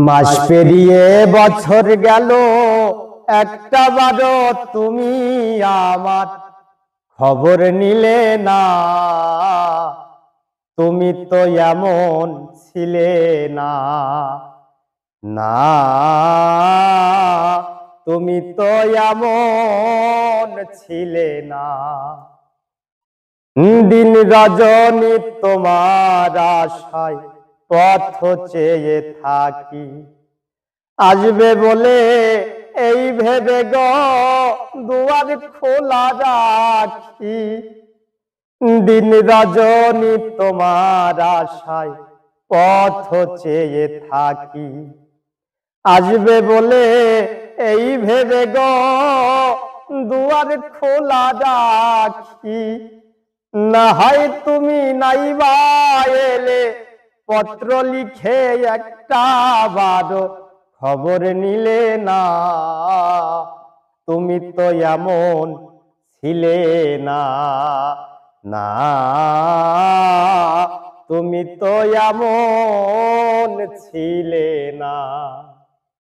মাস পেরিয়ে বছর গেল, একটা বারো তুমি আমার খবর নিলে না। তুমি তো এমন ছিলে না, না তুমি তো এমন ছিলে না। দিন রজনী তোমার আশায় পথ চেয়ে থাকি, আসবে বলে এই ভেবে গো দুয়ার খোলা রাখি। দিন রজনী তোমার আশায় পথ চেয়ে থাকি, আসবে বলে এই ভেবে গো দুয়ার খোলা রাখি। না হয় তুমি নাইবা এলে, পত্র লিখে একটা বারো খবর নিলে না। তুমি তো এমন ছিলে না, না তুমি তো এমন ছিলে না।